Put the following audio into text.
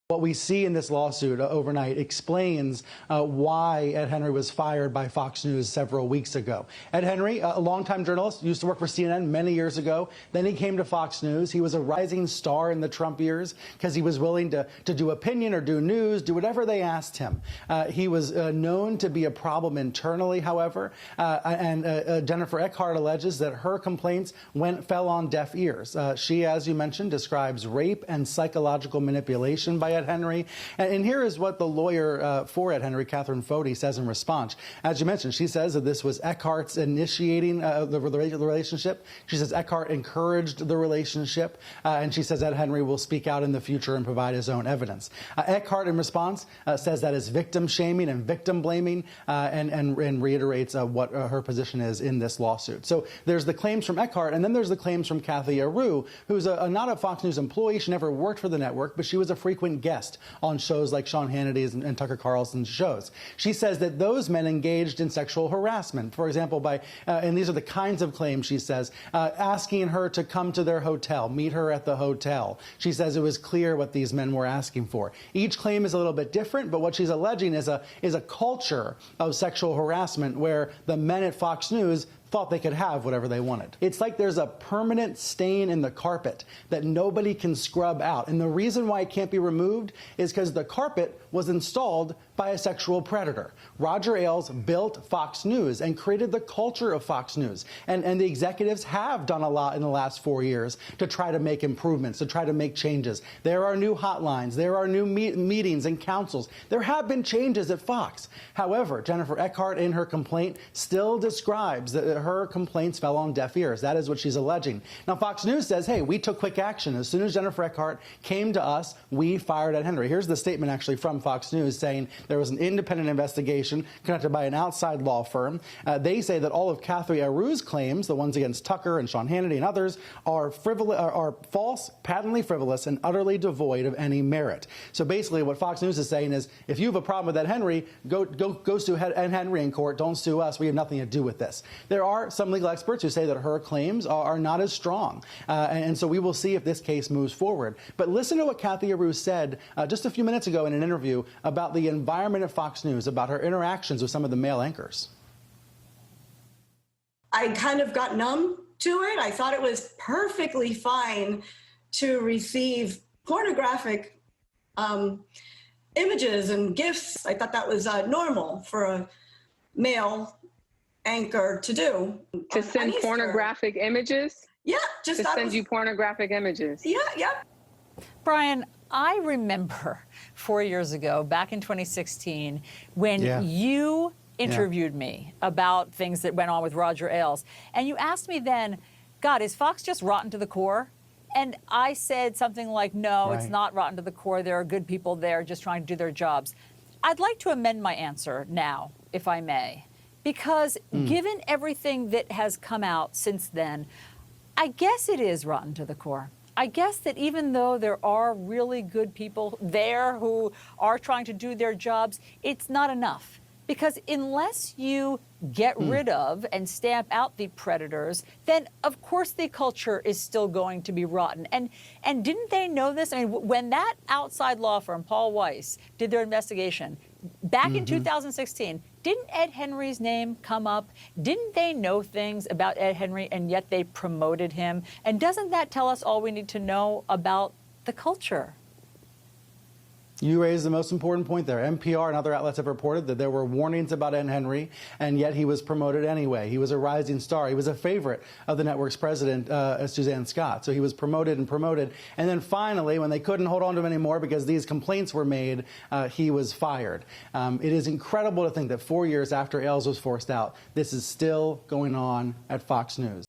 What we see in this lawsuit overnight explains why Ed Henry was fired by Fox News several weeks ago. Ed Henry, a longtime journalist, used to work for CNN many years ago. Then he came to Fox News. He was a rising star in the Trump years because he was willing to do opinion or do news, do whatever they asked him. He was known to be a problem internally, however, and Jennifer Eckhart alleges that her complaints fell on deaf ears. She, as you mentioned, describes rape and psychological manipulation by Ed Henry. And here is what the lawyer for Ed Henry, Catherine Foti, says in response. As you mentioned, she says that this was Eckhart's initiating the relationship. She says Eckhart encouraged the relationship. And she says Ed Henry will speak out in the future and provide his own evidence. Eckhart, in response, says that is victim shaming and victim blaming and reiterates what her position is in this lawsuit. So there's the claims from Eckhart, and then there's the claims from Cathy Areu, who's not a Fox News employee. She never worked for the network, but she was a frequent guest on shows like Sean Hannity's and Tucker Carlson's shows. She says that those men engaged in sexual harassment, for example, by, and these are the kinds of claims, she says, asking her to come to their hotel, meet her at the hotel. She says it was clear what these men were asking for. Each claim is a little bit different, but what she's alleging is a culture of sexual harassment where the men at Fox News thought they could have whatever they wanted. It's like there's a permanent stain in the carpet that nobody can scrub out. And the reason why it can't be removed is because the carpet was installed by a sexual predator. Roger Ailes built Fox News and created the culture of Fox News. And the executives have done a lot in the last 4 years to try to make improvements, to try to make changes. There are new hotlines. There are new meetings and councils. There have been changes at Fox. However, Jennifer Eckhart, in her complaint, still describes that her complaints fell on deaf ears. That is what she's alleging. Now, Fox News says, hey, we took quick action. As soon as Jennifer Eckhart came to us, we fired Ed Henry. Here's the statement actually from Fox News saying there was an independent investigation conducted by an outside law firm. They say that all of Cathy Areu's claims, the ones against Tucker and Sean Hannity and others, are false, patently frivolous, and utterly devoid of any merit. So basically what Fox News is saying is, if you have a problem with Ed Henry, go sue Ed Henry in court. Don't sue us. We have nothing to do with this. There are some legal experts who say that her claims are not as strong. And so we will see if this case moves forward. But listen to what Cathy Areu said just a few minutes ago in an interview about the environment at Fox News, about her interactions with some of the male anchors. I kind of got numb to it. I thought it was perfectly fine to receive pornographic images and gifts. I thought that was normal for a male anchor to do. To send pornographic images? Yeah, just to send you pornographic images. Yeah. Brian, I remember 4 years ago, back in 2016, when you interviewed me about things that went on with Roger Ailes. And you asked me then, God, is Fox just rotten to the core? And I said something like, no, it's not rotten to the core. There are good people there just trying to do their jobs. I'd like to amend my answer now, if I may. Because given everything that has come out since then, I guess it is rotten to the core. I guess that even though there are really good people there who are trying to do their jobs, it's not enough. Because unless you get rid of and stamp out the predators, then of course the culture is still going to be rotten. And didn't they know this? I mean, when that outside law firm, Paul Weiss, did their investigation back in 2016, didn't Ed Henry's name come up? Didn't they know things about Ed Henry and yet they promoted him? And doesn't that tell us all we need to know about the culture? You raised the most important point there. NPR and other outlets have reported that there were warnings about Ed Henry, and yet he was promoted anyway. He was a rising star. He was a favorite of the network's president, Suzanne Scott. So he was promoted and promoted. And then finally, when they couldn't hold on to him anymore because these complaints were made, he was fired. It is incredible to think that 4 years after Ailes was forced out, this is still going on at Fox News.